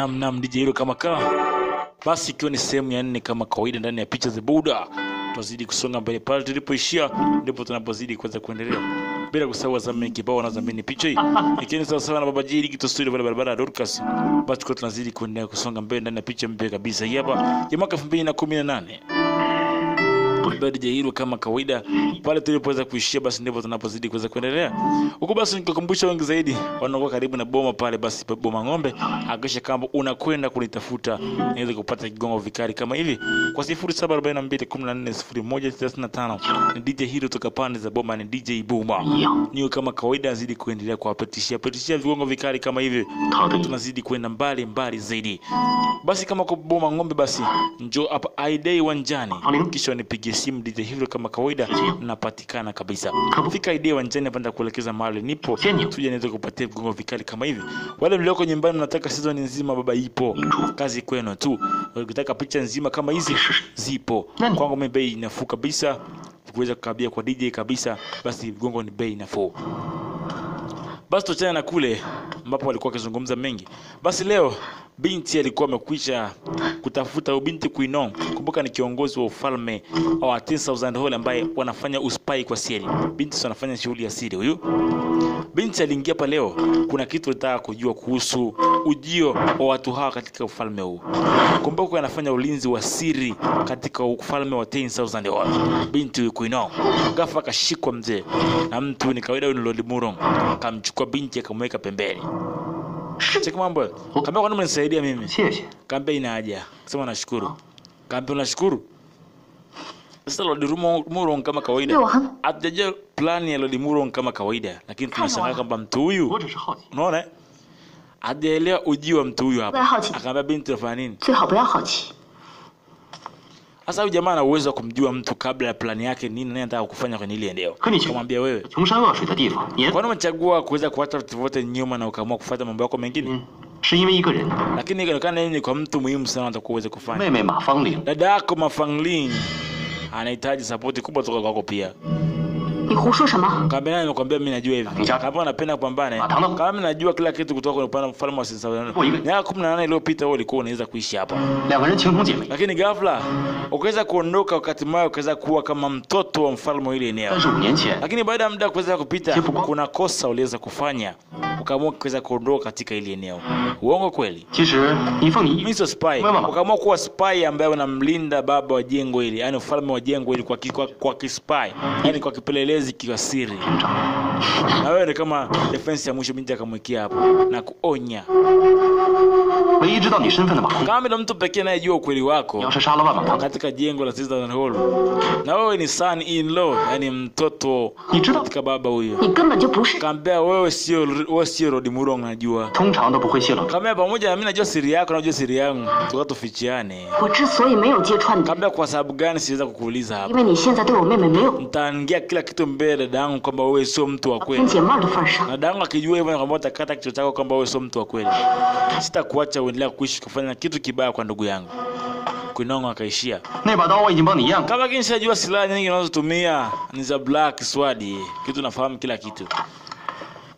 Nam DJ Hero kama basi ikiwa ni sehemu ya 4 kama kawaida ndani ya Picha za Buda. Tuzidi kusonga mbele pale tulipoishia ndipo tunapozidi kuanza kuendelea. Bila kusahau zamani kibao na zamani picha hii. Ikiwa ni sawa na Baba Jiri kitu studio pale barabara Dorcas. Basi kwa tunazidi kuendelea kusonga mbele ndani ya picha mpya kabisa hii hapa ya mwaka 2018. DJ Hero kama kawaida pale tulipoweza kuishia basi ndipo tunapozidi kuweza kuendelea. Huko basi nikukumbusha wengi zaidi wanaokuwa karibu na boma pale basi boma ng'ombe hakikisha kama unakwenda kunitafuta niweze kupata kigongo vikali kama hivi kwa 0742140135. Ni DJ Hero toka pande za boma ni DJ Buma. Niwe kama kawaida azidi kuendelea kuwapetishia vigongo vikali kama hivi. Tunazidi kwenda mbali zaidi. Basi kama kwa boma ng'ombe basi njoo hapa Idea Wanjani kisha nipigie simu DJ Hero kama kawaida napatikana kabisa. Fika Idea Wanjani hapa kuelekeza mahali nipo. Tuje niweze kupatia vigongo vikali kama hivi. Wale mlioko nyumbani mnataka season nzima baba ipo. Kazi kwenu tu. Ukitaka picha nzima kama hizi zipo. Kwangu mimi bei nafuu kabisa. Kuweza kukabia kwa DJ kabisa basi vigongo ni bei nafuu. Basi tuachane na kule ambapo walikuwa wakizungumza mengi. Basi leo binti alikuwa amekwisha kutafuta binti Queen. Kumbuka ni kiongozi wa ufalme wa 10,000 Hall ambaye wanafanya uspai kwa siri. Binti anafanya shughuli ya siri huyu. Binti aliingia hapa leo kuna kitu nataka kujua kuhusu ujio wa watu hawa katika ufalme huu. Kumbuka anafanya ulinzi wa siri katika ufalme wa 10,000 Hall. Binti Queen ghafla akashikwa mzee na mtu ni kawaida ni Lord Murong. Akamchukua binti akamweka pembeni. Cheki mambo. Kaambia kwa nini unanisaidia mimi? Kaambia ina haja. Sema nashukuru. Kaambia unashukuru. Sasa Lord Murong kama kawaida. Hatujaje plan ya Lord Murong kama kawaida, lakini tunashangaa kwamba mtu huyu unaona? Hajaelewa ujio wa mtu huyu hapa. Akaambia binti afanye nini? Sasa huyu jamaa ana uwezo wa kumjua mtu kabla ya plani yake nini anataka kufanya kwenye ile eneo. Kumwambia wewe. Kwa nini umechagua kuweza kuacha vitu vyote nyuma na ukaamua kufuata mambo yako mengine? Lakini inaonekana ni kwa mtu muhimu sana atakuweza kufanya. Dada yako Ma Fangling anahitaji support kubwa kutoka kwako pia. Kaambia nimekwambia mimi najua hivi. Kaambia napenda kupambana. Kama mimi najua kila kitu kutoka kwa upande mfalme wa Sinsawana. Miaka 18 iliyopita wewe ulikuwa unaweza kuishi hapa. Lakini ghafla ukaweza kuondoka wakati mmoja ukaweza kuwa kama mtoto wa mfalme ile eneo. Lakini baada ya muda kuweza kupita kuna kosa uliweza kufanya. Ukaamua kuweza kuondoka katika ile eneo. Uongo kweli? Mimi sio spy. Ukaamua kuwa spy ambaye unamlinda baba wa jengo hili, yani ufalme wa jengo hili kwa kispy, yani kwa kipelelezi kwa siri. Na wewe kama defense ya mwisho binti akamwekea hapo na kuonya. Kama ndo mtu pekee anayejua ukweli wako katika jengo la Sinsawana Hall. Na wewe ni son in law, yani mtoto katika baba huyo. Kaambia wewe sio Lord Murong najua. Kaambia pamoja na mimi najua siri yako na najua siri yangu. Tukatufichiane. Kaambia kwa sababu gani siweza kukuuliza hapa? Nitaangia kila kitu mbele dadangu kwamba wewe sio mtu wa kweli. Dadangu akijua hivyo kwamba utakata kichwa chako kwamba wewe sio mtu wa kweli. Sitakuacha uendelee kuishi kufanya kitu kibaya kwa ndugu yangu. Queen akaishia. Kama kinishajua silaha nyingi unazotumia ni za Black Sword. Kitu nafahamu kila kitu.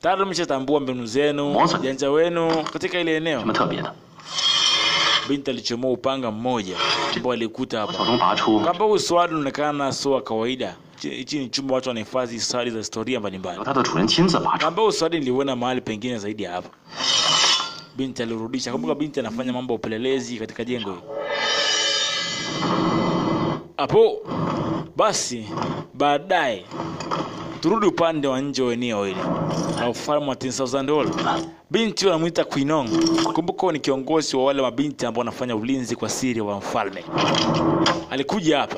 Tayari mshatambua mbinu zenu, janja wenu katika ile eneo. Binti alichomoa upanga mmoja ambao alikuta hapa. Kama huo sword unaonekana sio kawaida. Hichi ni chumba watu wanahifadhi siri za historia mbalimbali. Kama huo sword niliona mahali pengine zaidi hapa. Binti alirudisha. Kumbuka binti anafanya mambo ya upelelezi katika jengo hili. Hapo basi baadaye turudi upande wa nje wa eneo hili na ufalme wa 10,000 Hall. Binti anamuita Queen. Kumbuka ni kiongozi wa wale mabinti ambao wanafanya ulinzi kwa siri wa mfalme. Alikuja hapa.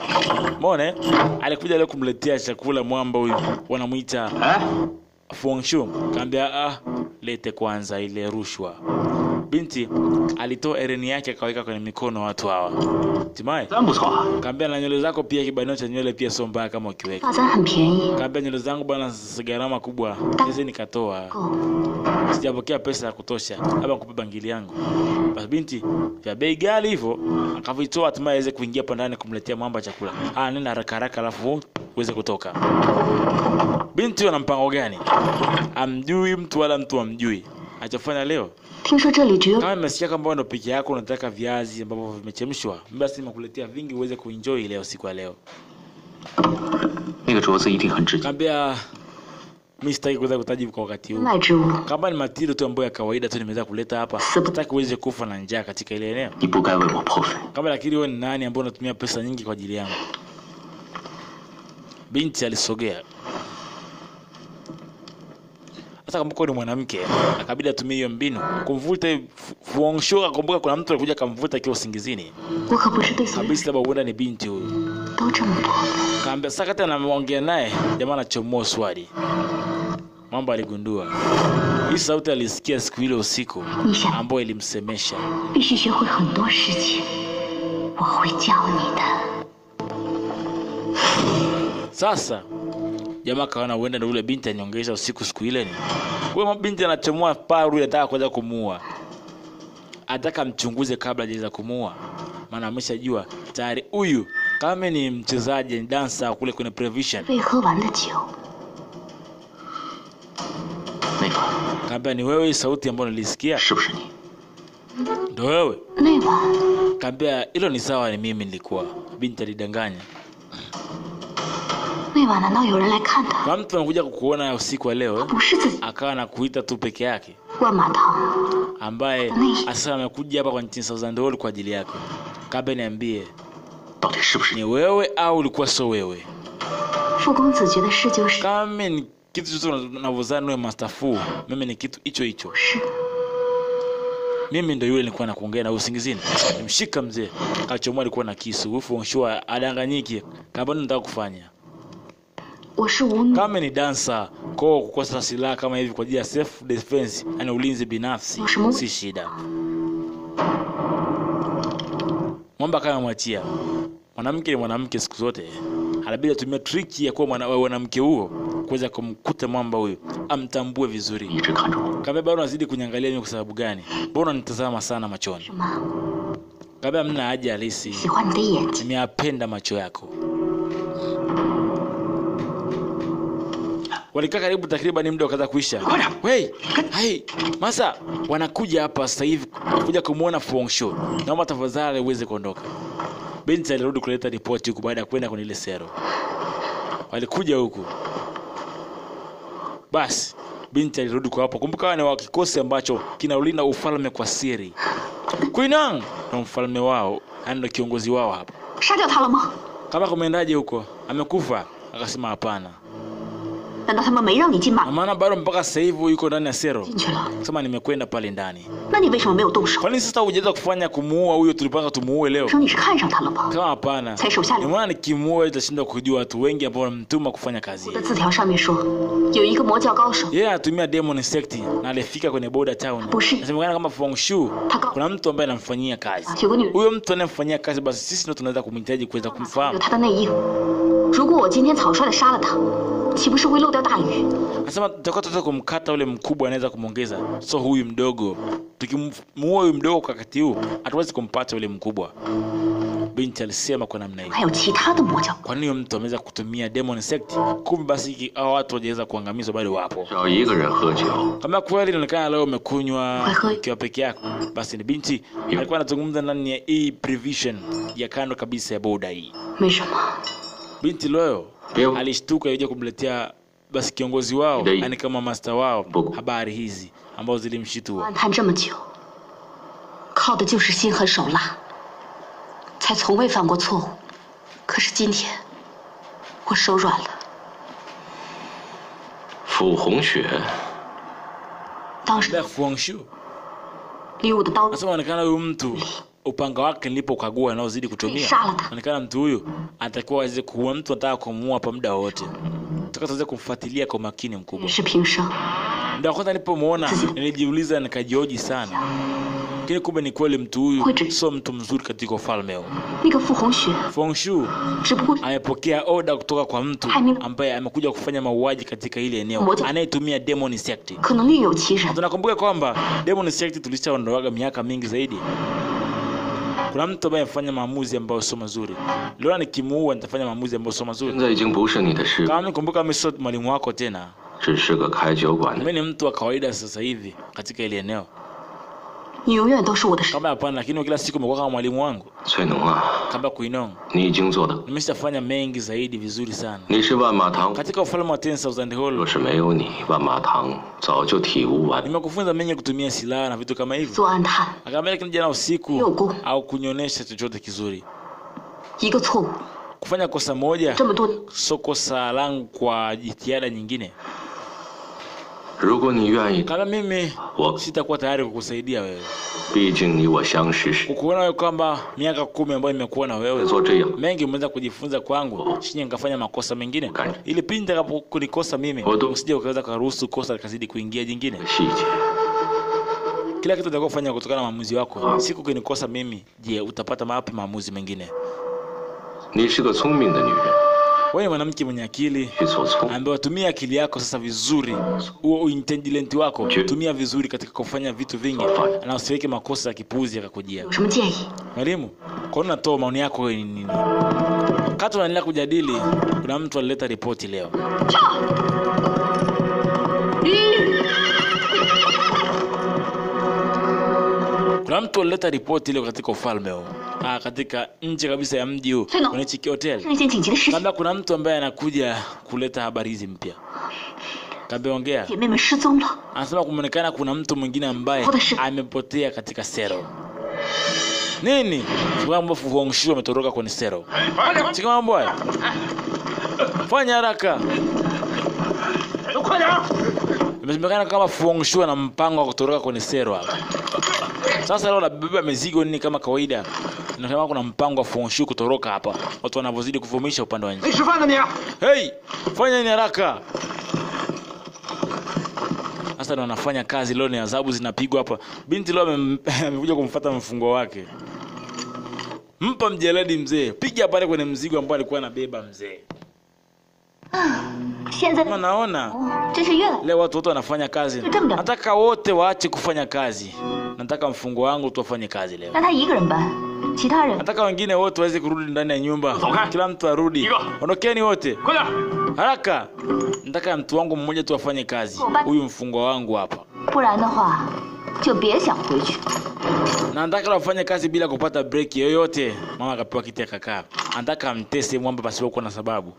Umeona? Alikuja leo kumletea chakula mwamba huyu. Wanamuita Fungshu. Kaambia lete kwanza ile rushwa. Binti alitoa ereni yake akaweka kwenye mikono wa watu hawa. Hatimaye kaambia na nywele zako pia kibanio cha nywele pia sio mbaya kama ukiweka. Kaambia nywele zangu bwana gharama kubwa. Hizi nikatoa. Sijapokea pesa ya kutosha. Hapa nikupe bangili yangu. Basi binti ya bei ghali hivyo akavitoa hatimaye aweze kuingia hapa ndani kumletea mwamba chakula. Nenda haraka alafu uweze kutoka. Binti ana mpango gani? Amjui mtu wala mtu amjui. Achofanya leo 听说这里只有 Kama umesikia kwamba ndo peke yako unataka viazi ambavyo vimechemshwa, basi nimekuletea vingi uweze kuenjoy leo siku ya leo. 那个镯子一定很值钱。 Kaambia mimi sitaki kuweza kutaji kwa wakati huu. 卖植物， Kama ni matiro tu ambayo ya kawaida tu nimeweza kuleta hapa, sitaki uweze kufa na njaa katika ile eneo. 你不该为我破费。 Kama lakini wewe ni nani ambaye unatumia pesa nyingi kwa ajili yangu? Binti alisogea. Sasa kumbuka ni mwanamke, akabidi atumie hiyo mbinu kumvuta Fu Hongxue. Kumbuka kuna mtu alikuja kumvuta akiwa usingizini. 我可不是对所有人 Kabisa huenda ni binti huyu. 都这么做。 Kaambia sasa kati anaongea naye, jamaa anachomoa swali. Mambo aligundua. Hii sauti alisikia siku ile usiku ambayo ilimsemesha. 必须学会很多事情，我会教你的。 Sasa jamaa kaona huenda ndio yule binti aniongelesha usiku siku ile ni. Wewe binti anachomoa paru anataka kuanza kumuua. Ataka mchunguze kabla hajaweza kumuua. Maana ameshajua tayari huyu kama ni mchezaji ni dancer kule kwenye prevision. 未喝完的酒， 那个 Kaambia ni wewe sauti ambayo nilisikia? 是不是你？ Ndio wewe. 那晚 Kaambia hilo ni sawa, ni mimi nilikuwa. Binti alidanganya. 那晚难道有人来看他？ Kwa mtu anakuja kukuona usiku wa leo 不是自己 akawa anakuita tu peke yake, 万马堂， ambaye asa amekuja hapa kwa $10,000 kwa ajili yako. Kaambia niambie 到底是不是你？ ni wewe au ulikuwa sio wewe? 傅公子觉得是就是， Kama ni kitu chochote unavyozani wewe Master Fu, mimi ni kitu hicho hicho. 是 Mimi ndio yule nilikuwa nakuongea na usingizini. Nimshika mzee. Kachomoa alikuwa na kisu. Fu Hongxue adanganyiki. Kaambia nataka kufanya. 我是无奴， Kama ni dancer, kwa kukosa silaha kama hivi kwa ajili ya self defense, ana ulinzi binafsi, si shida. Mwamba kama mwachia. Mwanamke ni mwanamke siku zote. Anabidi atumie triki ya kuwa mwanamke huo kuweza kumkuta mwamba huyo, amtambue vizuri. 一直看着我， Kabla bado unazidi kuniangalia mimi kwa sababu gani? Mbona unanitazama sana machoni? 什么？ Kabla mna haja halisi. 喜欢你的眼睛， Nimeyapenda macho yako. Walikaa karibu takriban muda ukaanza kuisha. Hey, hey, Masa, wanakuja hapa sasa hivi kuja kumuona Fu Hongxue. Naomba tafadhali uweze kuondoka. Binti alirudi kuleta ripoti huku baada ya kwenda kwenye ile sero. Walikuja huku. Basi, binti alirudi kwa hapo. Kumbuka ni wa kikosi ambacho kinaulinda ufalme kwa siri. Kuinang, na mfalme wao, ndio kiongozi wao hapa. 杀掉他了吗？ Kama kumeendaje huko? Amekufa? Akasema hapana. 难道他们没让你进马 Maana bado mpaka sasa hivi yuko ndani ya sero. 进去了？ Sema nimekwenda pale ndani. 那你为什么没有动手？ Kwa nini sasa hujaweza kufanya kumuua huyo tulipanga tumuue leo? 说你是看上他了吧？ Kama hapana. 才手下 Ni 留 maana nikimuua itashinda kujua watu wengi ambao wanamtuma kufanya kazi 我的 hii. 字条上面说，有一个魔教高手， Yeye anatumia demon sect na alifika kwenye border town. Bushi. Nasemekana kama Fu Hongxue Taka- kuna mtu ambaye anamfanyia kazi. 有个女人 Huyo mtu anayemfanyia kazi basi sisi ndio tunaweza kumhitaji kuweza 有 kumfahamu. 他的内应。如果我今天草率的杀了他，岂不是会漏掉大鱼？ Anasema tutakuwa tutaweza kumkata ule mkubwa anaweza kumongeza. So huyu mdogo. Tukimuua huyu mdogo kwa wakati huu, hatuwezi kumpata ule mkubwa. Binti alisema kwa namna hiyo. 还有其他的魔教， Kwa nini mtu ameweza kutumia demon sect? Kumbe basi hao watu wajaweza kuangamizwa bado wapo. 找一个人喝酒， Kama kweli inaonekana leo umekunywa Wewe. ukiwa peke yako, basi ni binti alikuwa anazungumza ndani ya hii prevision ya kando kabisa ya boda hii. 没什么。 Binti leo Ndio. alishtuka ili kumletea basi kiongozi wao, Ndio. yani kama master wao, Buku. habari hizi ambazo zilimshitua. 暗探这么久，靠的就是心狠手辣，才从未犯过错误。可是今天，我手软了。 傅红雪， 当时 Fu Hongxue 离我的刀 anasema inaonekana huyu mtu upanga wake nilipokagua anaozidi kutumia, Shala. inaonekana mtu huyu atakuwa aweze kuua mtu, anataka kumuua hapa muda wote. Tutaka tuweze kumfuatilia kwa makini mkubwa. 是平生， Ndio kwanza nilipomuona nilijiuliza nikajioji sana. Lakini kumbe ni kweli mtu huyu sio mtu mzuri katika ufalme huu. 那个傅红雪 Fu Hongxue 只不过 amepokea oda kutoka kwa mtu ambaye amekuja kufanya mauaji katika ile eneo, anayetumia demon sect. 可能另有其人。 Tunakumbuka kwamba demon sect tulishaondoaga miaka mingi zaidi. Kuna mtu ambaye amefanya maamuzi ambayo sio mazuri. Leo nikimuua nitafanya maamuzi ambayo sio 现 mazuri. 在已经不是你的事， Kama nikumbuka mimi sio mwalimu wako tena. 只是个开酒馆的。 Mimi ni mtu wa kawaida sasa hivi katika ile eneo. 你永远都是我的。 Kama hapana, lakini kila siku umekuwa kama mwalimu wangu. 翠农啊， Kama Kuinong, 你已经做的， nimeshafanya mengi zaidi vizuri sana. 你是万马堂， Katika ufalme wa 10,000 若 Hall, 是没有你，万马堂早就体无完。 nimekufunza mengi kutumia silaha na vitu kama hivyo. 做暗探， Akaambia lakini jana usiku Yogo. au kunyonesha chochote kizuri. 一个错误， Kufanya kosa moja 这么多， sio kosa langu kwa jitihada nyingine. 如果你愿意， Kama mimi 我 sitakuwa tayari kukusaidia wewe. 毕竟你我相识时， Ukuona wewe kwamba miaka 10 ambayo nimekuwa na 会 wewe 做这样， mengi umeweza kujifunza kwangu, shinye nikafanya makosa mengine, Kani. ili pindi nitakapokunikosa mimi Odo. usije ukaweza kuruhusu kosa likazidi kuingia jingine. 细节， Kila kitu utakofanya kutokana na maamuzi wako. Siku ukinikosa mimi, je, utapata wapi maamuzi mengine? 你是个聪明的女人， Wewe ni mwanamke mwenye akili 去做聪， ambaye tumia akili yako sasa vizuri. Huo intelligent wako Je. tumia vizuri katika kufanya vitu vingi, na usiweke makosa ya kipuuzi yakakujia. 有什么建议？ Mwalimu, kwa nini unatoa maoni yako wewe ni nini? Wakati tunaendelea kujadili, kuna mtu alileta ripoti leo. Kuna mtu alileta ripoti leo katika ufalme huu. Katika nje kabisa ya mji huu, Tena. kwenye Chiki Hotel. 是一件紧急的事情， Kabla kuna mtu ambaye anakuja kuleta habari hizi mpya. Kabla ongea. 姐妹们失踪了。 Anasema kumonekana kuna mtu mwingine ambaye Hodeshi. amepotea katika sero. Nini? Sababu Fu Hongxue ametoroka kwenye sero. Chika mambo haya. Fanya haraka. Imesemekana kama Fu Hongxue ana mpango wa kutoroka kwenye sero hapa. Sasa leo labeba mizigo nini kama kawaida. Nasema kuna mpango wa Fu Hongxue kutoroka hapa. Watu wanavozidi kuvumisha upande wa nje. 没吃饭呢你？ Hey, fanya nini haraka? Sasa ndo anafanya kazi leo, ni adhabu zinapigwa hapa. Binti leo amekuja kumfuata mfungwa wake. Mpa mjeledi mzee, piga pale kwenye mzigo ambao alikuwa anabeba mzee. 现在 Kama naona 真是越来 leo watu wote wanafanya kazi. Nataka wote waache kufanya kazi. Nataka mfungwa wangu tu afanye kazi leo. 让他一个人搬，其他人 Nataka wengine wote waweze kurudi ndani ya nyumba. Soka. Kila mtu arudi. Igo. Ondokeni wote. 快点！ Haraka. Nataka mtu wangu mmoja tu afanye kazi. Huyu mfungwa wangu hapa. 不然的话就别想回去。 Na nataka wafanye kazi bila kupata break yoyote. Mama akapewa kiti akakaa. Anataka amtese mwamba pasipokuwa na sababu.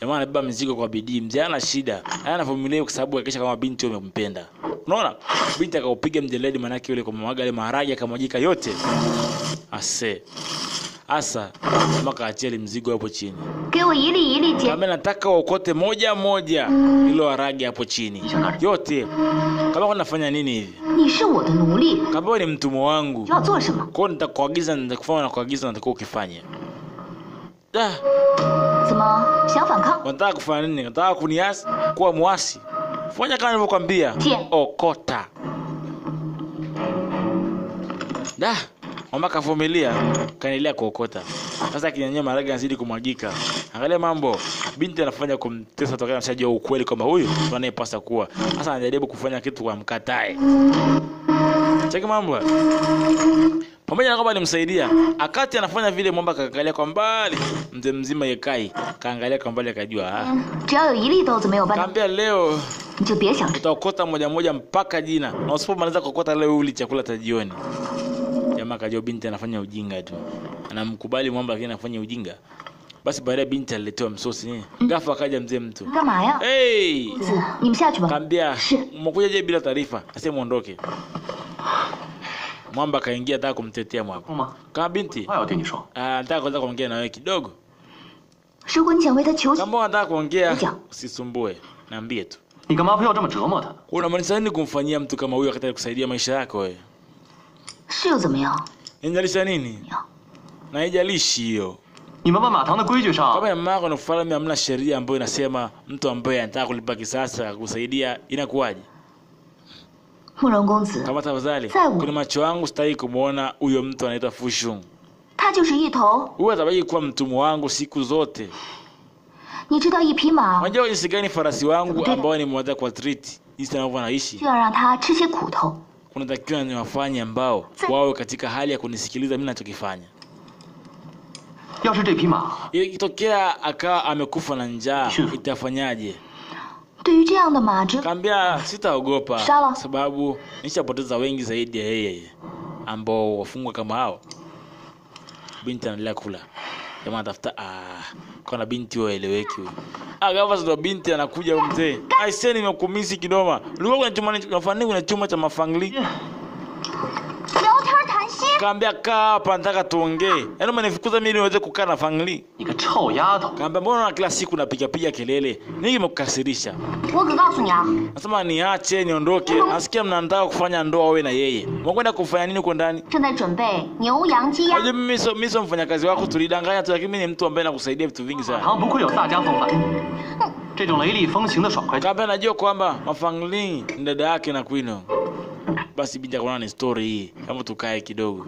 Jamaa anabeba mizigo kwa bidii. Mzee ana shida. Anavumilia kwa sababu hakisha kama binti umempenda. Unaona? Binti akaupiga mjeledi manake yule kwa mamaga ile maharage akamwagika yote. Ase. Asa, mama kaachia ile mzigo hapo chini. 给我一粒一粒捡。 Kama nataka uokote moja moja hilo harage hapo chini. Yote. Kama unafanya nini hivi? 你是我的奴隶， Kama wewe ni mtumwa wangu. 要做什么？ Kwa hiyo nitakuagiza, nitakufanya na kuagiza, nataka ukifanye. Da, 怎么想反抗？ unataka kufanya nini? Unataka kuniasi kuwa muasi? Fanya kama nilivyokuambia. Je. Okota. Da, mama kavumilia, kaendelea kuokota. Sasa kinyanyua maharage anazidi kumwagika. Angalia mambo. Binti anafanya kumtesa tokana na mshaji wa ukweli kwamba huyu ndo anayepasa kuwa. Sasa anajaribu kufanya kitu kwa mkatae. Cheki mambo. Pamoja na kwamba alimsaidia, akati anafanya vile mwamba kaangalia kwa mbali, mzee mzima Yekai kaangalia kwa mbali akajua 只要有一粒豆子没有搬， kaambia leo 你就别想吃。 utaokota moja moja mpaka jina, na usipomaliza kuokota leo uli chakula cha jioni. Jamaa kajua binti anafanya ujinga tu, anamkubali mwamba lakini anafanya ujinga. Basi baadaye binti aliletewa msosi nini, ghafla akaja mzee mtu. 干嘛呀？ Hey! 你们下去吧。 Kaambia mmekuja je bila taarifa? Asema muondoke. Mwamba kaingia ataka kumtetea mwamba. 不吗？ Kama binti 话要对你说。 nataka kwanza kuongea na wewe kidogo. 如果你想为他求情， Kama unataka kuongea Kuja. usisumbue, niambie tu. 你干嘛非要这么折磨他？ Unamaanisha nini kumfanyia mtu kama huyo akataka kusaidia maisha yako wewe? 是又怎么样？ Injalisha nini? 呀， Na haijalishi hiyo. 你们万马堂的规矩上， Kama mama yako na ufalme hamna sheria ambayo inasema mtu ambaye anataka kulipa kisasi akakusaidia inakuwaje? 慕容公子， Kama tafadhali, Sawa. kuna macho yangu sitaki kumuona huyo mtu anaitwa Fu Shun. 他就是一头。 Huyo atabaki kuwa mtumwa wangu siku zote. 你知道一匹马 Unajua jinsi gani farasi wangu ambao nimeweza kwa treat jinsi anavyo anaishi? 就要让他吃些苦头。 Unatakiwa niwafanye ambao wawe katika hali ya kunisikiliza mimi ninachokifanya. 要是这匹马 Ikitokea akawa amekufa na njaa Sure. itafanyaje? 对于这样的马之 Kaambia sitaogopa Sawa. sababu nishapoteza wengi zaidi ya yeye ambao wafungwa kama hao. Binti anaendelea kula. Jamaa tafuta kuna binti waeleweki huyu. Gava ndo binti anakuja huyu mzee. Aisee nimekumisi kidoma. Ulikuwa kuna chuma unafanya kuna chuma cha mafangli. 聊天谈心。 Kaambia kaa hapa nataka tuongee. Yaani umenifukuza mimi niweze kukaa na fangli. 你个臭丫头！ Kaambia mbona kila siku napiga piga kelele? Nini kimekukasirisha? 我可告诉你啊， Nasema niache niondoke. Nasikia mnataka kufanya ndoa wewe na yeye. Mwakwenda kufanya nini huko ndani? 正在准备牛羊鸡鸭。 Unajua mimi sio mfanyakazi wako, tulidanganya tu, lakini mimi ni mtu ambaye nakusaidia vitu vingi 马 sana. 堂不愧有大家风范，这种雷厉风行的爽快， Kaambia najua kwamba Mafangling ni dada yake na Queen. Basi binti akaona ni story hii, kama tukae kidogo.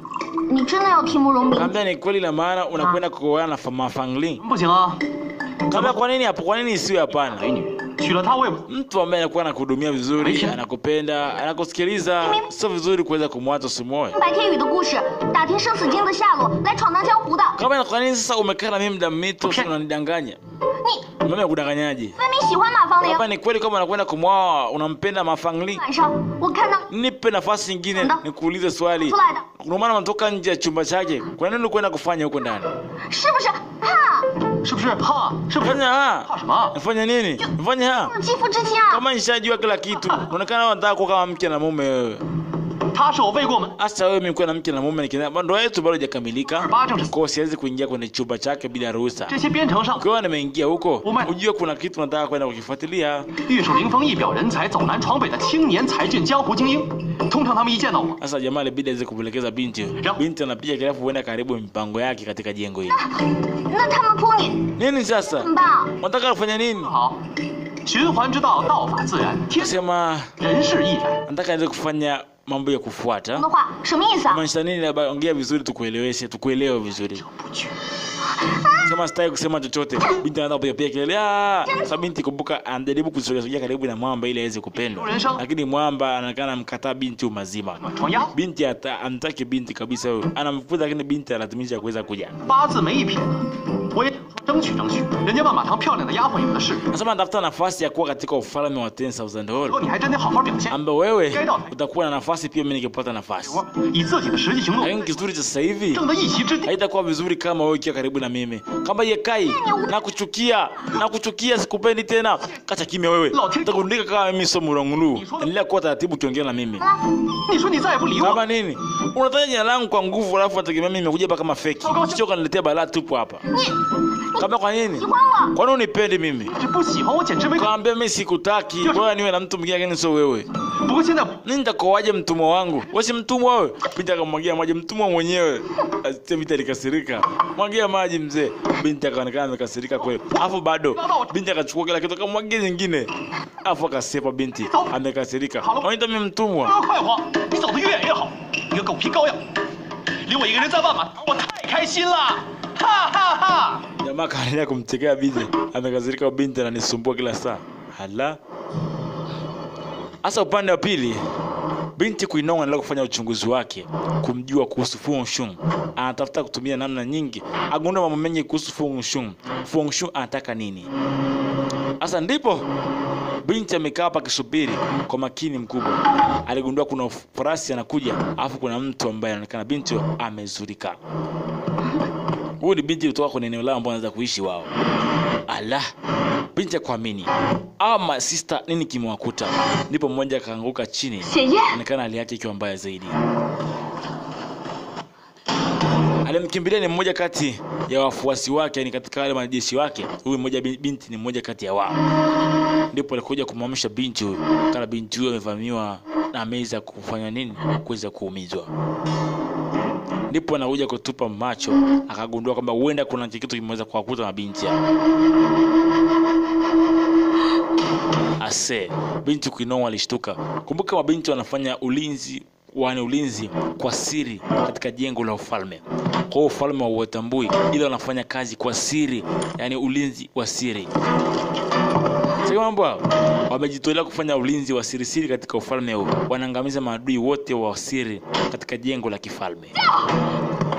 你真的要听慕容敏？ Kaambia ni kweli na maana unakwenda kuoana na Mafangling. 不行啊！ Kaambia kwa nini hapo? Kwa nini isiwe hapana? 美女娶了她，我也不 Mtu ambaye anakuwa anakuhudumia vizuri, anakupenda, anakusikiliza, sio vizuri kuweza kumwacha usimuoe. 白天宇的故事，打听生死经的下落，来闯荡江湖的。 Kaambia kwa nini sasa umekaa na mimi muda mrefu unanidanganya? 你 Mimi nakudanganyaje? 分明喜欢马芳玲。 Kaambia ni kweli kama unakwenda kumwoa unampenda Mafangling? 晚上我看到 Nipe nafasi nyingine Nda. nikuulize swali. 出来的， Kwa maana unatoka nje ya chumba chake. Kwa nini unakwenda kufanya huko ndani? 是不是？哈， 是不是？哈，是不是？ Fanya 怕什么？ Nafanya nini? Fanya 肌肤之亲啊！ kama nishajua kila kitu. Unaonekana unataka kuwa kama mke na mume wewe. 他是我未过门， Hasa wewe mimi na mke na mume nikienda ndoa yetu bado haijakamilika. 八正是 Kwa hiyo siwezi kuingia kwenye chumba chake bila ruhusa. 这些编程上 Kwa hiyo nimeingia huko. Ume- Ujue kuna kitu nataka kwenda kukifuatilia. 玉树临风、一表人才、走南闯北的青年才俊江湖精英，通常他们一见到我， Sasa jamaa ilibidi aweze kupelekeza binti. Binti anapiga kilafu huenda karibu mipango yake katika jengo hili. 那他们扑你 Nini sasa? 怎么办？ Unataka kufanya nini? 好，循环之道，道法自然，天 Nasema 人事亦然。 nataka niweze kufanya mambo ya kufuata. 的话什么意思啊？ Maanisha nini? Labda ongea vizuri tukueleweshe, tukuelewe vizuri. 不惧， Sema sitaki kusema chochote. Binti anaanza kupiga piga kelele. Sasa binti kumbuka anajaribu kusogea karibu na mwamba ili aweze kupendwa. Lakini mwamba anaonekana mkataa binti umazima. 闯鸭， Binti anataki binti kabisa huyo. Anamfukuza lakini binti analazimisha kuweza kuja. 八字没一撇的，我也只能说争取争取。人家万马堂漂亮的丫鬟有的是， Nasema anatafuta nafasi ya kuwa katika ufalme wa 10,000 以后 dollars. 你还真得好好表现。 Ambapo wewe utakuwa na nafasi pia mimi nikipata nafasi. 以自己的实际行动 Lakini kizuri cha sasa hivi 争得一席之地。 haitakuwa vizuri kama wewe ukiwa karibu na mimi. Kama Yekai, nakuchukia, sikupendi tena. Kacha kimya wewe. Nitakundika kama mimi sio murongulu. Endelea kuwa taratibu ukiongea na mimi. 你说你再也不理我， Kama nini? Unataja jina langu kwa nguvu alafu unategemea mimi nimekuja hapa kama fake. Sio kaniletea balaa tupu hapa. Kama kwa nini? 喜欢我， Kwa nini unipendi mimi? 这不喜欢我简直没。 Kaambia mimi sikutaki. Bora niwe na mtu mwingine lakini sio wewe. 不过现在 Nini nitakoaje mtumwa wangu? Wewe si mtumwa wewe. Binti akamwagia maji mtumwa mwenyewe. Asiye binti alikasirika. Mwagia maji mzee. Binti akaonekana amekasirika kweli. Alafu bado binti akachukua kila kitu akamwagia nyingine. Alafu akasepa binti. Amekasirika. Unaita mimi mtumwa? 快活，你走得越远越好。你个狗皮膏药，留我一个人在万马堂，我太开心了，哈哈哈！ Jamaa kaendelea kumchekea binti. Amekasirika binti ananisumbua kila saa. Hala. Asa upande wa pili binti Kuinong anaendelea kufanya uchunguzi wake kumjua kuhusu Fu Hongxue. Anatafuta kutumia namna nyingi agundua mambo mengi kuhusu Fu Hongxue. Fu Hongxue anataka nini? Asa ndipo binti amekaa hapa akisubiri kwa makini mkubwa. Aligundua kuna farasi anakuja, alafu kuna mtu ambaye anaonekana binti amezurika. Huyu ni binti kutoka kwenye eneo lao ambao anaweza kuishi wao. Ala, binti akuamini. Ama sister nini kimewakuta? Ndipo mmoja akaanguka chini. 雪夜， Inaonekana hali yake ikiwa mbaya zaidi. Alimkimbilia ni mmoja kati ya wafuasi wake, yani katika wale wanajeshi wake. Huyu mmoja binti ni mmoja kati ya wao. Ndipo alikuja kumwamsha binti huyu. Kana binti huyu amevamiwa na ameweza kufanya nini? Kuweza kuumizwa. Ndipo anakuja kutupa macho, akagundua kwamba huenda kuna kitu kimeweza kuwakuta na binti hapa. Ase, binti Kuinong alishtuka. Kumbuka mabinti wanafanya ulinzi kwa siri katika jengo la ufalme. Kwa hiyo ufalme hauwatambui, ila wanafanya kazi kwa siri, yani ulinzi wa siri. Sasa mambo hao wamejitolea kufanya ulinzi wa siri katika ufalme huu. Wanaangamiza maadui wote wa siri katika jengo la kifalme.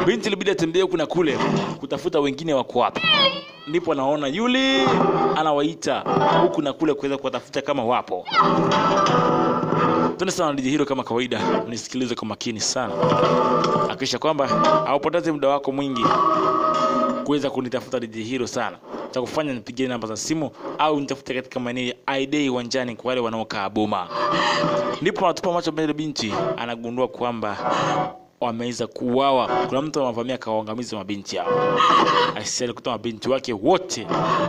Binti ilibidi atembee huku na kule kutafuta wengine wako wapi. Ndipo anaona yule anawaita huku na kule kuweza kuwatafuta kama wapo. Tuna sana DJ Hero kama kawaida, nisikilize kwa makini sana. Hakikisha kwamba haupoteze muda wako mwingi kuweza kunitafuta DJ Hero sana. Cha kufanya nipigie namba za simu au nitafute katika maeneo ya ID uwanjani kwa wale wanaokaa Boma. Ndipo anatupa macho mbele, binti anagundua kwamba wameweza kuuawa. Kuna mtu anavamia kawaangamiza mabinti hao. Aisha kutoa mabinti wake wote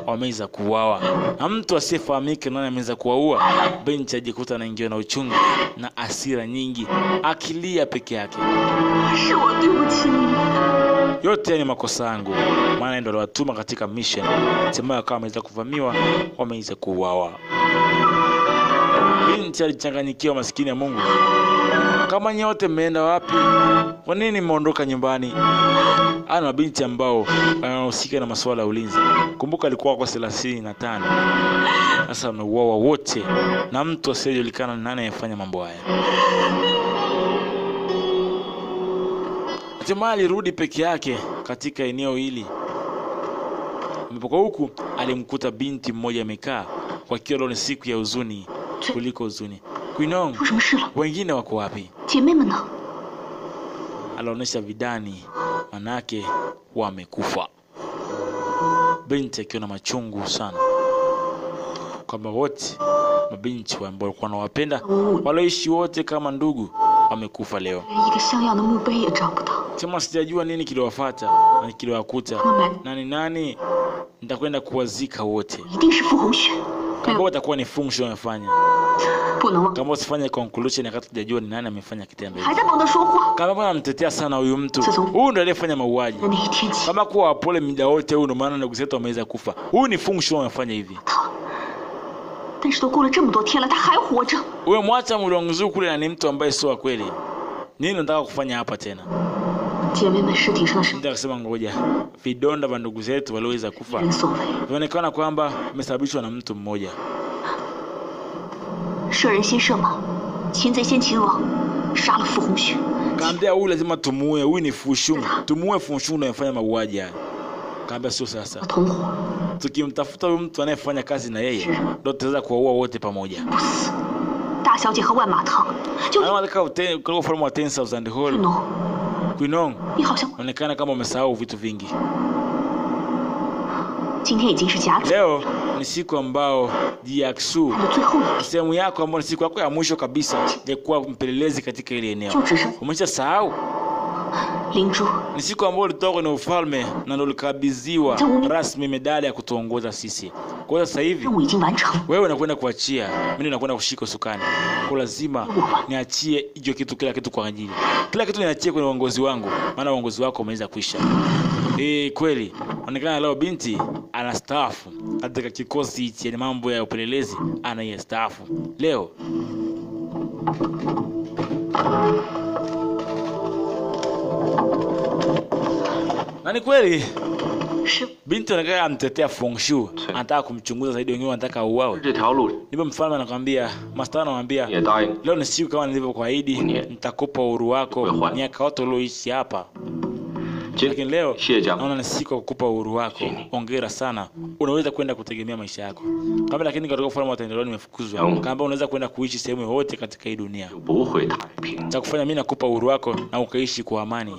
wameweza kuuawa. Na mtu asiyefahamika nani ameweza kuwaua. Binti ajikuta anaingiwa na uchungu na hasira nyingi, akilia peke yake. Yote ni makosa yangu. Maana ndio aliwatuma katika mission. Sema kama wameweza kuvamiwa, wameweza kuuawa. Binti alichanganyikiwa, maskini ya Mungu. Kama nyote mmeenda wapi? Kwa nini mmeondoka nyumbani? Ana mabinti ambao wanahusika na masuala ya ulinzi. Kumbuka alikuwa kwa 35. Sasa wameuawa wote na mtu asiyejulikana nani anayefanya mambo haya. Hatimaye alirudi peke yake katika eneo hili. Alipokuwa huku alimkuta binti mmoja amekaa kwa kiolo, ni siku ya huzuni kuliko huzuni. Quinong, wengine wako wapi? Anaonyesha vidani, manake wamekufa. Binti akiwa na machungu sana kwamba wote mabinti ambao walikuwa wanawapenda, walioishi wote kama ndugu, wamekufa leo. Sema sijajua nini kiliwafuata na kiliwakuta. Nani nitakwenda kuwazika wote. Kama watakuwa ni function wamefanya. Kama usifanye conclusion wakati hujajua ni nani amefanya kitendo hicho. Kama bwana mtetea sana huyu mtu, huyu ndiye aliyefanya mauaji. Kama kuwa pole muda wote, huyu ndo maana ndugu zetu wameweza kufa. Huyu ni function wamefanya hivi. Wewe mwacha mlongozi kule na ni mtu ambaye sio wa kweli. Nini unataka kufanya hapa tena? Ndio kusema ngoja. Vidonda vya ndugu zetu walioweza kufa inaonekana kwamba imesababishwa na mtu mmoja. Kaambia huyu lazima tumuue, huyu ni Fushun. Tumuue Fushun ndio anafanya mauaji haya. Kaambia sio sasa. Tukimtafuta huyu mtu anayefanya kazi na yeye, ndio tutaweza kuwaua wote pamoja. Anataka kwa forma 10,000 whole. Quinong, inaonekana kama umesahau vitu vingi. Leo ni siku ambao Jiaksu, sehemu yako ambayo ni siku yako ya mwisho kabisa ya kuwa mpelelezi katika ile eneo. Umeshasahau? Ni siku ambayo ulitoka na ufalme na ndio ulikabidhiwa rasmi medali ya kutuongoza sisi. Kwa hiyo sasa hivi wewe unakwenda kuachia, mimi nakwenda kushika usukani. Kwa lazima niachie hiyo kitu, kila kitu kwa ajili. Kila kitu niachie kwenye uongozi wangu, maana uongozi wako umeweza kuisha. Kweli, onekana leo binti anastaafu katika kikosi cha mambo ya upelelezi, anayestaafu leo. Nani kweli? Binti anakaa amtetea Fengshu, anataka kumchunguza zaidi, wengine wanataka auawe. Ndipo mfalme anakuambia, master anamwambia, leo ni siku kama nilivyokuahidi, nitakupa uhuru wako miaka yote ulioishi hapa. Lakini leo naona ni siku kukupa uhuru wako. Hongera sana. Unaweza kwenda kutegemea maisha yako. Kama lakini katika ufalme wa Tendeloni nimefukuzwa. Kama unaweza kwenda kuishi sehemu yoyote katika hii dunia. Cha kufanya mimi nakupa uhuru wako na ukaishi kwa amani.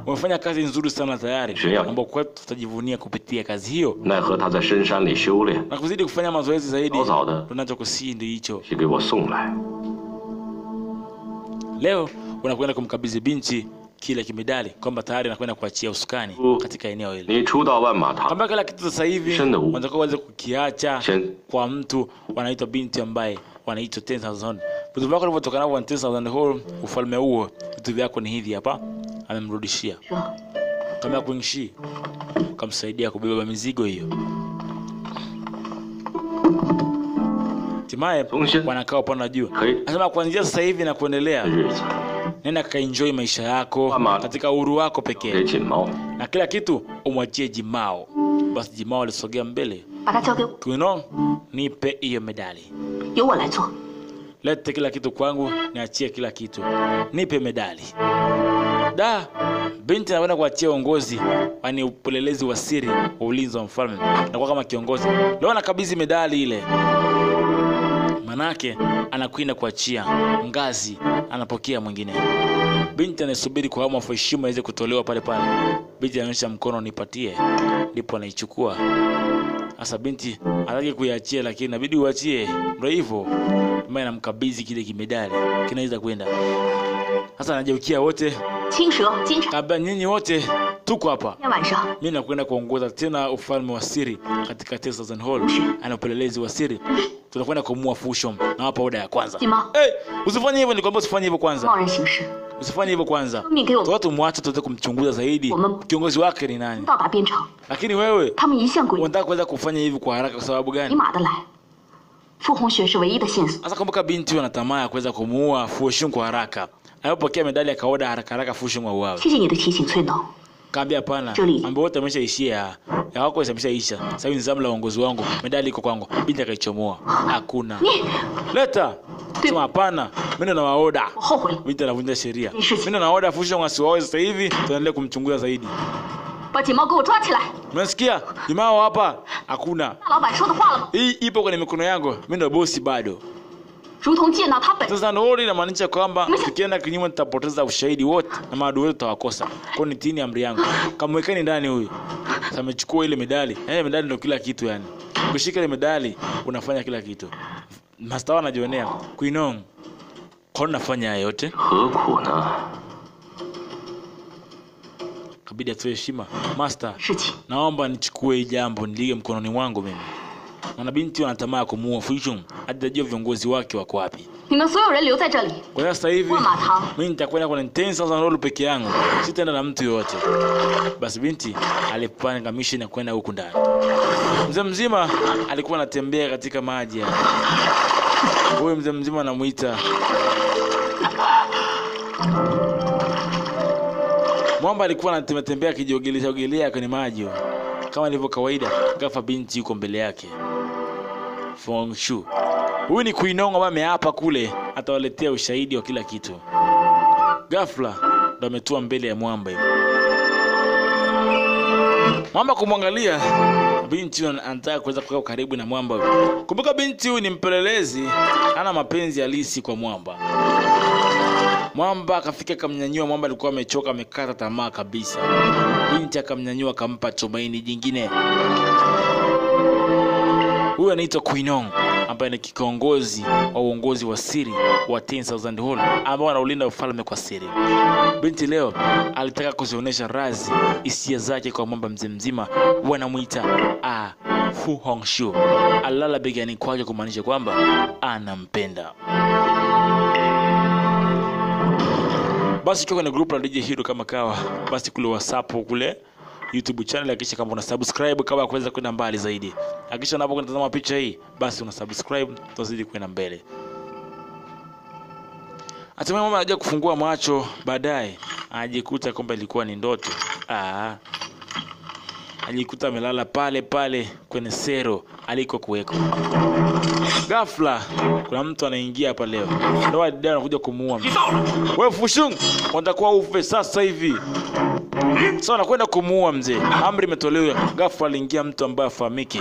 Umefanya kazi nzuri sana tayari, ambapo kwetu tutajivunia kupitia kazi hiyo. Na kuzidi kufanya mazoezi zaidi. Tunachokusii ndio hicho. Leo unakwenda kumkabidhi binti kila kimedali kwamba tayari anakwenda kuachia usukani katika eneo hili. Kama kila kitu sasa hivi wanataka waweze kukiacha kwa mtu wanaitwa binti ambaye wanaitwa 10,000. Vitu vyako vilivyotoka navyo 10,000 whole, ufalme huo vitu vyako ni hivi hapa. Amemrudishia. Kama kuingshi kumsaidia kubeba mizigo hiyo. Timaye wanakaa upande juu. Anasema kuanzia sasa hivi na kuendelea, nenda kaenjoy maisha yako katika uhuru wako pekee. Na kila kitu umwachie Jimao. Basi Jimao alisogea mbele. Quinong, nipe hiyo medali. Lete kila kitu kwangu, niachie kila kitu. Nipe medali. Da, binti anakwenda kuachia uongozi, yani upelelezi wa siri wa ulinzi wa mfalme. Anakuwa kama kiongozi. Leo anakabidhi medali ile. Manake anakwenda kuachia ngazi, anapokea mwingine. Binti anasubiri kwa hamu heshima iweze kutolewa pale pale. Binti anaonyesha mkono, nipatie, ndipo anaichukua. Sasa binti anataka kuiachia, lakini inabidi uachie. Ndio hivyo. Mimi namkabidhi kile kimedali, kinaweza kwenda. Sasa anajeukia wote. Kabla nyinyi wote tuko hapa. Mimi nakwenda kuongoza tena ufalme wa siri katika 10,000 Hall. Ana upelelezi wa siri. Tunakwenda kumua Fu Hongxue na hapa oda ya kwanza. Usifanye hivyo, nikwambia usifanye hivyo kwanza. Usifanye hivyo kwanza. Watu muache tuweze kumchunguza zaidi. Kiongozi wake ni nani? Lakini wewe unataka kuweza kufanya hivi kwa haraka kwa sababu gani? Sasa kumbuka binti ana tamaa ya kuweza kumuua Fu Hongxue kwa haraka. Alipokea medali akaoda haraka Fu Hongxue auawe. Kaambia hapana, mambo yote yameshaishia. Ya wako yameshaisha. Sasa hivi zamu la uongozi wangu, medali iko kwangu. Binti akaichomoa. Hakuna. Leta. Sema hapana, mimi na waoda. Binti anavunja sheria. Mimi na waoda Fu Hongxue asiwaoe sasa hivi, tuendelee kumchunguza zaidi. Unasikia? Jimao hapa hakuna. Hii ipo kwenye mikono yangu. Mimi ndo bosi bado. Sasa ndio inamaanisha kwamba tukienda kinyume tutapoteza ushahidi wote na maadui wetu tutawakosa. Kwa ni tini amri yangu. Kamwekeni ndani huyu. Sasa amechukua ile medali. Medali ndio kila kitu yani. Ukishika ile medali unafanya kila kitu. Master anajionea. Kuinong. Kwa nafanya yote. Kabidi atoe heshima. Master, naomba nichukue hii jambo nilige mkononi mwangu mimi. Na binti anatamaa kumuua Fu Hongxue, hajajua viongozi wake wako wapi. Kwa sasa hivi mimi nitakwenda kwenye 10,000 Hall peke yangu. Sitaenda na mtu yote. Basi binti alipanga mission ya kwenda huko ndani. Mzee mzima alikuwa anatembea katika maji. Huyo mzee mzima anamuita Mwamba. Alikuwa anatembea kijiogelea kwenye maji. Kama ilivyo kawaida, ghafla binti yuko mbele yake. Fu Hongxue. Huyu ni Kuinong ambaye ameapa kule atawaletea ushahidi wa kila kitu. Ghafla ndo ametua mbele ya Mwamba hivi. Mwamba kumwangalia, binti anataka kuweza kukaa karibu na Mwamba. Kumbuka binti huyu ni mpelelezi, hana mapenzi halisi kwa Mwamba. Mwamba akafika akamnyanyua. Mwamba alikuwa amechoka, amekata tamaa kabisa. Binti akamnyanyua akampa tumaini jingine. Huyu anaitwa Kuinong ambaye ni kiongozi wa uongozi wa siri wa 10,000 Hall ambao anaulinda ufalme kwa siri. Binti leo alitaka kuzionyesha razi hisia zake kwa Mwamba mzee mzima. Wanamuita Fu Hongxue. Alala begani kwake kumaanisha kwamba anampenda. Basi kwa kwenye group la DJ Hero kama kawa, basi kule WhatsApp kule YouTube channel hakikisha kama una subscribe kama kuweza kwenda mbali zaidi. Hakikisha unapokuwa unatazama picha hii, basi una subscribe tuzidi kwenda mbele. Hatimaye mama anaja kufungua macho, baadaye ajikuta kwamba ilikuwa ni ndoto. Alijikuta amelala pale pale kwenye sero aliko kuweko. Ghafla kuna mtu anaingia hapa leo. Ndio dada anakuja kumuua. Wewe Fu Hongxue, unatakuwa ufe sasa hivi. Sasa anakwenda kumuua mzee. Amri imetolewa. Ghafla aliingia mtu ambaye afahamiki.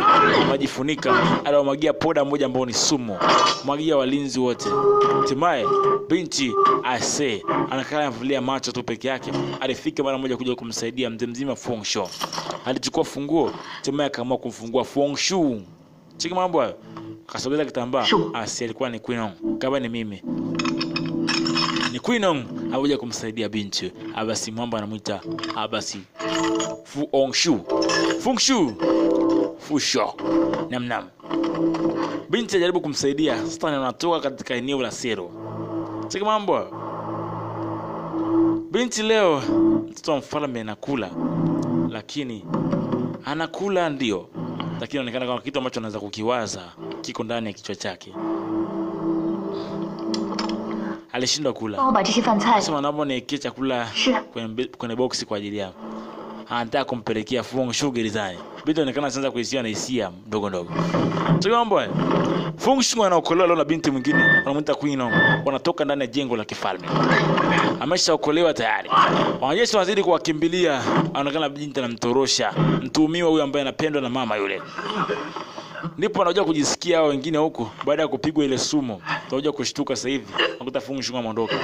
Majifunika, aliwamwagia poda moja ambayo ni sumu. Mwagia walinzi wote. Hatimaye binti anakaa anavulia macho tu peke yake. Alifika mara moja kuja kumsaidia mzee mzima Fu Hongxue. Alichukua funguo, hatimaye akaamua kumfungua Fu Hongxue. Cheki mambo hayo. Kasogeza kitambaa. Alikuwa ni Kuinong. Kama ni mimi. Ni Kuinong hakuja kumsaidia binti. Basi Mwamba anamuita basi Fu Hongxue. Fu Hongxue. Fu Hongxue. Nam. Binti anajaribu kumsaidia. Sasa anatoka katika eneo la sero. Cheki mambo. Binti leo mtoto wa mfalme anakula. Lakini anakula ndio. Lakini inaonekana kama kitu ambacho anaweza kukiwaza kiko ndani ya kichwa chake. Alishindwa kula. Sema naomba niweke chakula kwenye box kwa ajili yako. anataka kumpelekea Fu Hongxue gerezani. Binti anaonekana sasa kuhisia na hisia ndogo ndogo. Sio mambo. Fu Hongxue anaokolewa leo na binti mwingine wanamuita Queen Nong. Wanatoka ndani ya jengo la kifalme. Ameshaokolewa tayari. Wanajeshi wazidi kuwakimbilia, anaonekana binti anamtorosha mtuhumiwa huyu ambaye anapendwa na mama yule. Ndipo anakuja kujisikia hao wengine huko baada ya kupigwa ile sumu. Anakuja kushtuka sasa hivi. Anakuta Fu Hongxue ameondoka.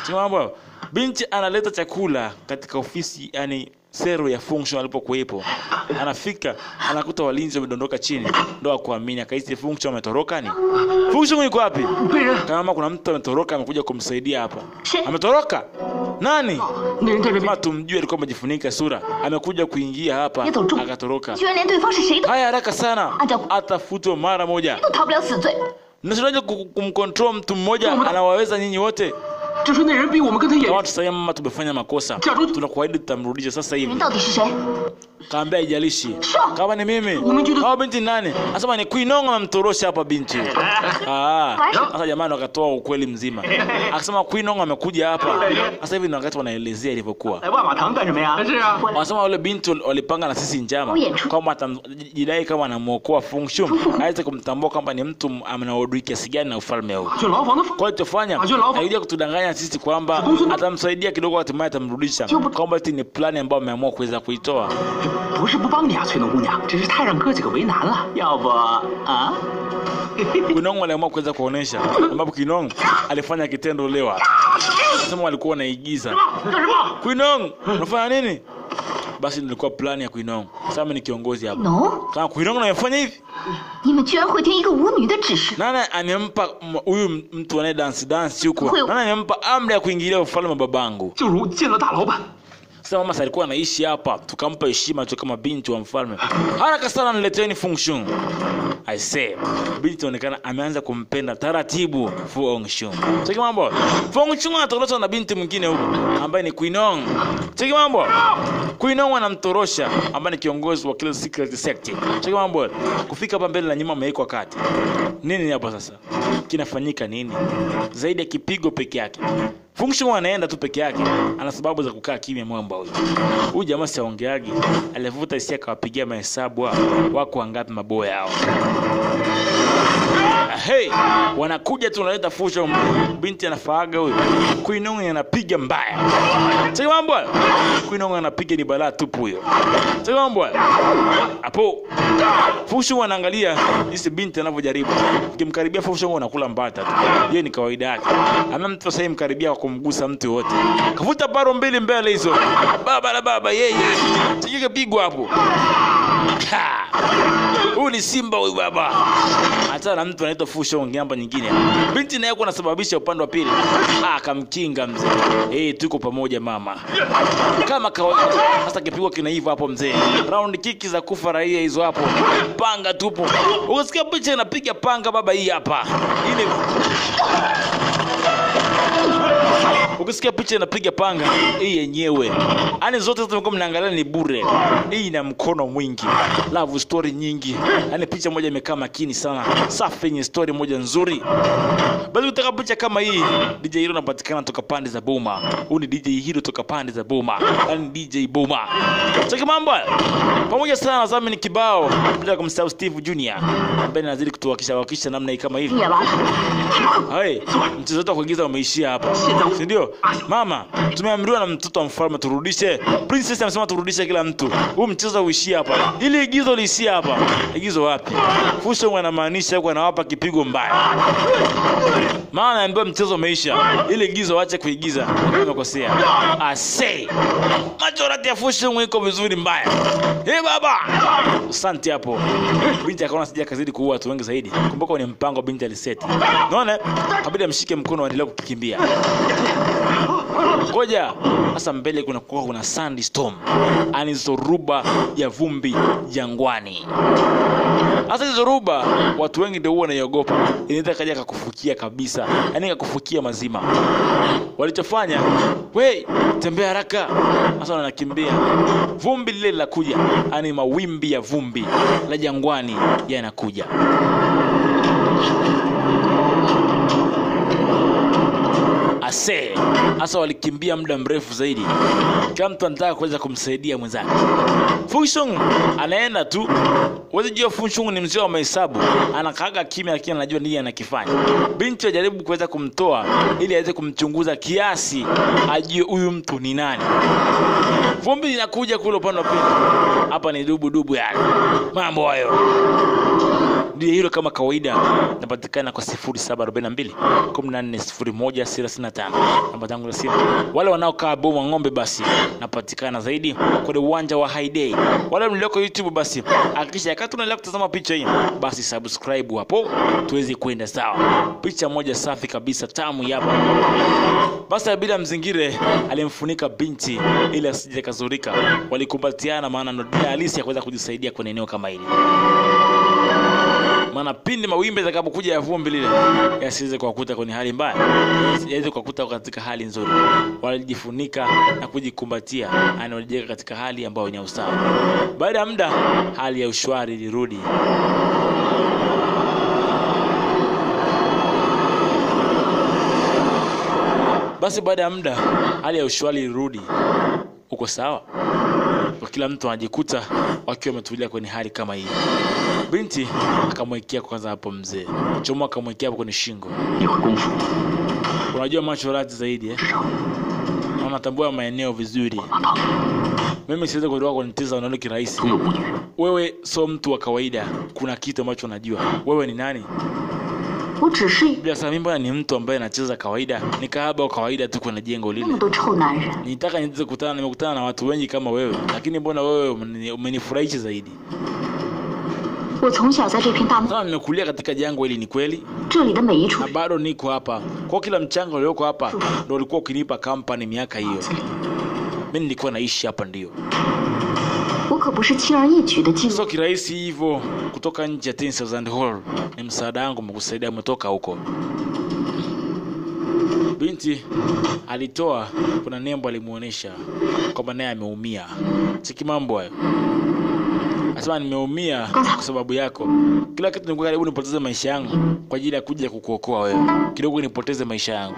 Sio mambo. Binti analeta chakula katika ofisi, yani sero ya Fu Hongxue alipokuepo. Anafika, anakuta walinzi wamedondoka chini. Ndio akuamini, akaisi Fu Hongxue ametoroka ni. Fu Hongxue yuko wapi? Kama kuna mtu ametoroka amekuja kumsaidia hapa. Ametoroka? Nani? Kama tumjue alikuwa amejifunika sura. Amekuja kuingia hapa akatoroka. Haya haraka sana. Atafutwe mara moja. Mnashindaje kumcontrol mtu mmoja anawaweza nyinyi wote? Kama tusema mama tumefanya makosa, tunakuahidi tutamrudisha sasa hivi. Kaambia haijalishi. Kama ni mimi, hao binti nani? Asema ni Queen Nong amemtorosha hapa binti. Sasa jamani wakatoa ukweli mzima. Akasema Queen Nong amekuja hapa. Sasa hivi ndio wakati wanaelezea ilivyokuwa. Wasema wale binti walipanga na sisi njama kama atamjidai kama anamuokoa Fu Hongxue, aweze kumtambua kwamba ni mtu anaodui kiasi gani na ufalme huu. Kwa hiyo tufanya haija kutudanganya sisi kwamba atamsaidia kidogo hatimaye atamrudisha. Kwamba hii ni plani ambayo ameamua kuweza kuitoa. 不是不帮你啊，翠农姑娘，只是太让哥几个为难了。要不啊Queen Nong aliamua kuweza kuonesha ambapo Queen Nong alifanya kitendo leo. Sema walikuwa wanaigiza. Queen Nong, unafanya nini? Basi nilikuwa plani ya Queen Nong. Sasa mimi ni kiongozi hapa. Kama Queen Nong anafanya hivi? 你们居然会听一个舞女的指示？ Nani anempa huyu mtu anaye dance huko? Nani anempa amri ya kuingilia ufalme wa babangu? 就如见了大老板。 Sasa mama alikuwa anaishi hapa, tukampa heshima tu kama binti wa mfalme. Haraka sana nileteni Fu Hongxue. I say, binti inaonekana ameanza kumpenda taratibu Fu Hongxue. Cheki mambo. Fu Hongxue anatorosha na binti mwingine huko ambaye ni Queen Nong. Cheki mambo. Queen Nong anamtorosha ambaye ni kiongozi wa kile secret sector. Cheki mambo. Kufika hapa mbele na nyuma ameikwa kati. Nini hapa sasa? Kinafanyika nini? Zaidi ya kipigo peke yake. Fu Hongxue anaenda tu peke yake, ana sababu za kukaa kimya mwamba huyu. Huyu jamaa siaongeagi, alivuta hisia akawapigia mahesabu wako wangapi maboya hao. Hey, wanakuja tu wanaleta Fu Hongxue, binti anafaaga huyu. Queen Nong anapiga mbaya. Sasa mambo. Queen Nong anapiga ni balaa tupu huyo. Sasa mambo. Hapo Fu Hongxue anaangalia jinsi binti anavyojaribu. Ukimkaribia Fu Hongxue anakula mbata tu. Yeye ni kawaida yake. Ama mtu sasa mkaribia kwa kumgusa mtu wote. Kavuta baro mbili mbele hizo. Baba la baba yeye. Sijike pigwa hapo. Huyu ni simba huyu baba. Hata na mtu anaitwa Fu Hongxue ngamba nyingine. Binti naye yuko anasababisha upande wa pili. Akamkinga mzee. Tuko pamoja mama. Kama kawaida. Sasa kipigwa kinaiva hapo mzee. Round kick za kufa raia hizo hapo. Panga tupo. Ukisikia picha inapiga panga baba hii hapa. Ile ukisikia picha inapiga panga hii yenyewe. Ani zote tumekuwa mnaangalia ni bure. Hii ina mkono mwingi. Love story nyingi. Ani picha moja imekaa makini sana. Safi yenye story moja nzuri. Basi utaka picha kama hii, DJ Hero anapatikana toka pande za Boma. Huyu ni DJ Hero toka pande za Boma. Ani DJ Boma. Cheki mambo. Pamoja sana na zami ni kibao. Bila kumsahau Steve Junior. Ambaye anazidi kutuwakisha namna hii kama hivi. Hey, mchezo wetu wa kuigiza umeishia hapa. Si ndio? Mama, tumeamriwa na mtoto wa mfalme turudishe. Princess amesema turudishe kila mtu. Huu mchezo uishie hapa. Ili igizo liishie hapa. Igizo wapi? Fu Hongxue anamaanisha yuko anawapa kipigo mbaya. Maana anaambiwa mchezo umeisha. Ili igizo waache kuigiza. Umekosea. Say. Majority ya Fu Hongxue iko vizuri mbaya. Baba. Asante hapo. Binti akaona sija kazidi kuua watu wengi zaidi. Kumbuka ni mpango binti aliseti. Unaona? Kabla mshike mkono aendelee kukimbia. Ngoja. Sasa mbele kuna sandstorm. Ani zoruba ya vumbi jangwani. Sasa hizo zoruba watu wengi ndio wanaiogopa. Inaweza kaja kukufukia kabisa. Yaani kukufukia mazima. Walichofanya, we tembea haraka. Sasa wanakimbia. Vumbi lile linakuja. Ani mawimbi ya vumbi la jangwani yanakuja. Ase hasa walikimbia muda mrefu zaidi. Kila mtu anataka kuweza kumsaidia mwenzake. Fu Hongxue anaenda tu. Wewe jua Fu Hongxue ni mzee wa mahesabu. Anakaaga kimya lakini anajua nini anakifanya. Binti ajaribu kuweza kumtoa ili aweze kumchunguza kiasi ajue huyu mtu ni nani. Vumbi linakuja kule upande wa pili. Hapa ni dubu yale. Mambo hayo. Ndio hilo kama kawaida napatikana kwa 0742 140135. Namba zangu za simu. Wale wanaokaa Boma Ng'ombe basi napatikana zaidi kwenye uwanja wa High Day. Wale mlioko YouTube basi hakikisha wakati unaendelea kutazama picha hii basi subscribe hapo tuweze kwenda sawa. Picha moja safi kabisa tamu hapa. Basi bila mzingire alimfunika binti ili asije kazurika. Walikumbatiana maana ndio halisi ya kuweza kujisaidia kwenye eneo kama hili. Maana pindi mawimbi yatakapokuja ya vumbi lile yasiweze kuwakuta kwenye hali mbaya, yaweze kuwakuta katika hali nzuri. Walijifunika na kujikumbatia, yani walijiweka katika hali ambayo ni usawa. Baada ya muda hali ya ushwari ilirudi. Basi baada ya muda hali ya ushwari ilirudi. Uko sawa? Kwa kila mtu anajikuta wakiwa wametulia kwenye hali kama hii. Binti akamwekea kwanza hapo mzee. Chomo akamwekea hapo kwenye shingo. Unajua macho rati zaidi Unatambua maeneo vizuri. Mimi siwezi kutoka kunitiza unaona kirahisi. Wewe sio mtu wa kawaida. Kuna kitu ambacho unajua. Wewe ni nani? Bila sababu mbona ni mtu ambaye anacheza kawaida, ni kahaba wa kawaida tu kwenye jengo lile. Nitaka niweze kukutana, nimekutana na watu wengi kama wewe, lakini mbona wewe umenifurahisha zaidi? Sasa nimekulia katika jangwa hili ni kweli? Na bado niko hapa. Kwa kila mchanga ulioko hapa ndio ulikuwa ukinipa company miaka hiyo. Mimi nilikuwa naishi hapa ndio. Sio kirahisi hivyo kutoka nje ya 10,000 hall. Ni msaada wangu mkusaidia umetoka huko. Binti alitoa kuna nembo alimuonesha kwamba naye ameumia. Siki mambo hayo. Asema nimeumia kwa sababu yako. Kila kitu nilikuwa karibu nipoteze maisha yangu kwa ajili ya kuja kukuokoa wewe. Kidogo nipoteze maisha yangu.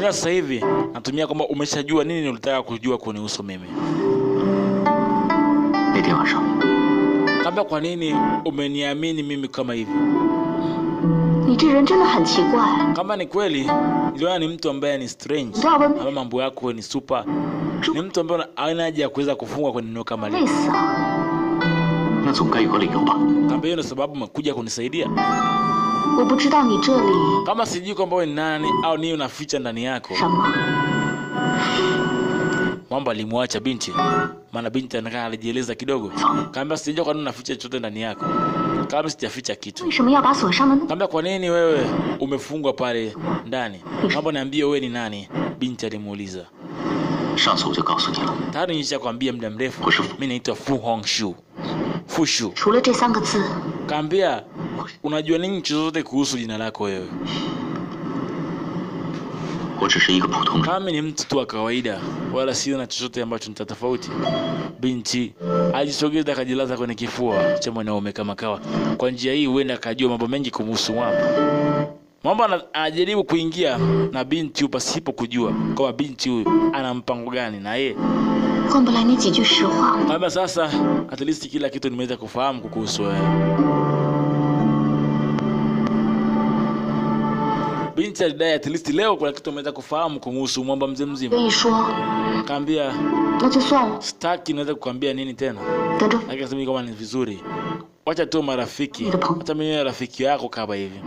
Sasa hivi natumia kwamba umeshajua nini unataka kujua kunihusu mimi. Kamba kwa nini umeniamini mimi kama hivi? Kama ni kweli, niliona ni mtu ambaye ni strange. Ama mambo yako ni super. Ni mtu ambaye hana haja ya kuweza kufungwa kwenye eneo kama lile. Kamba hiyo ndio sababu umekuja kunisaidia. Kama sijui kwamba wewe ni nani au nini unaficha ndani yako. Mwamba alimwacha binti. Maana binti anakaa alijieleza kidogo. Kaambia sijui kwa nini unaficha chochote ndani yako. Kama sijaficha kitu. Kaambia kwa nini wewe umefungwa pale ndani? Mwamba niambie wewe ni nani? Binti alimuuliza. Tayari nishakwambia muda mrefu. Mimi naitwa Fu Hongxue. Fushu. Kaambia unajua nini chochote kuhusu jina lako wewe? Kama ni mtu tu wa kawaida wala sio na chochote ambacho ni tofauti. Binti alijisogeza akajilaza kwenye kifua cha mwanaume kama kawa. Kwa njia hii huenda akajua mambo mengi kumhusu Mwamba. Mwamba anajaribu kuingia na binti huyu pasipo kujua kwa binti huyu ana mpango gani na yeye. Kama sasa at least kila kitu nimeweza kufahamu kuhusu wewe. Binti alidai at least leo kuna kitu umeweza kufahamu kumhusu Mwamba mzee mzima. Kaambia sitaki naweza kukwambia nini tena. Akasema kama ni vizuri. Wacha tu marafiki. Hata mimi ni rafiki yako kama hivi.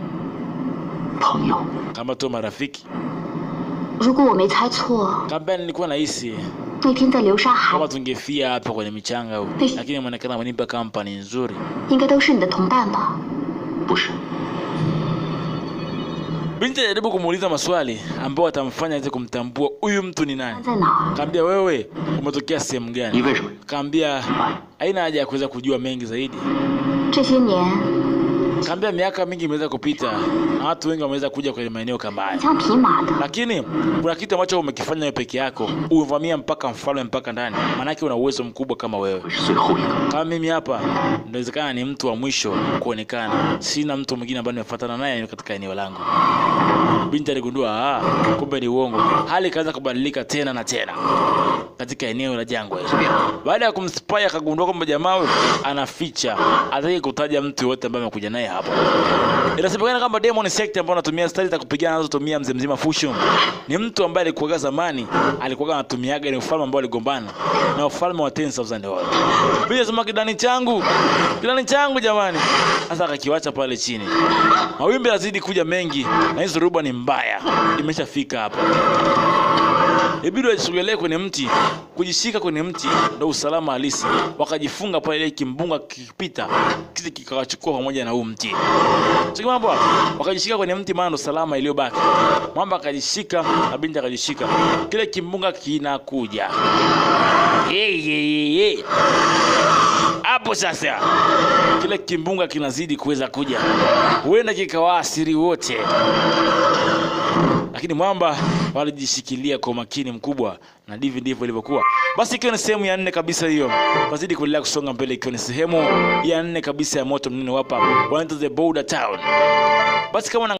Kama tu marafiki. Kaambia nilikuwa nahisi kama tungefia hapa kwenye michanga huko. Lakini inaonekana wanipa company nzuri. Binti alijaribu kumuuliza maswali ambayo atamfanya aweze kumtambua huyu mtu ni nani. Kaambia wewe umetokea sehemu gani? Kaambia haina haja ya kuweza kujua mengi zaidi. Kaambia miaka mingi imeweza kupita na watu wengi wameweza kuja kwenye maeneo kama haya. Lakini kuna kitu ambacho umekifanya wewe peke yako. Uvamia mpaka mfalme mpaka ndani. Maana yake una uwezo mkubwa kama wewe. Kama mimi hapa inawezekana ni mtu wa mwisho kuonekana. Sina mtu mwingine ambaye nimefuatana naye katika eneo langu. Binti aligundua kumbe ni uongo. Hali ikaanza kubadilika tena na tena katika eneo la jangwa. Baada ya kumspy akagundua kwamba jamaa huyo anaficha, hataki kutaja mtu yote ambaye amekuja naye hapo. Inasemekana kama Demon Sector ambao anatumia style za kupigana anazotumia mzee mzima Fushun ni mtu ambaye alikuwa zamani alikuwa anatumiaga ni ufalme ambao aligombana na ufalme wa 10,000 watu. Bila sema kidani changu jamani. Sasa akakiwacha pale chini. Mawimbi yazidi kuja mengi na hizo ruba ni mbaya. Imeshafika hapa. Ibidi wajisogelee kwenye mti, kujishika kwenye mti ndio usalama halisi. Wakajifunga pale ile kimbunga kikipita, kiti kikawachukua pamoja na huu mti. Sio mambo, wakajishika kwenye mti maana ndo salama iliyobaki. Mwamba akajishika na binti akajishika. Kile kimbunga kinakuja. Hapo sasa kile kimbunga kinazidi kuweza kuja. Huenda kikawaasiri wote. Lakini mwamba walijishikilia kwa makini mkubwa na ndivyo ilivyokuwa. Basi ikiwa ni sehemu ya 4 kabisa hiyo. Wazidi kuendelea kusonga mbele ikiwa ni sehemu ya 4 kabisa ya moto mnene hapa. Went to the border town. Basi kama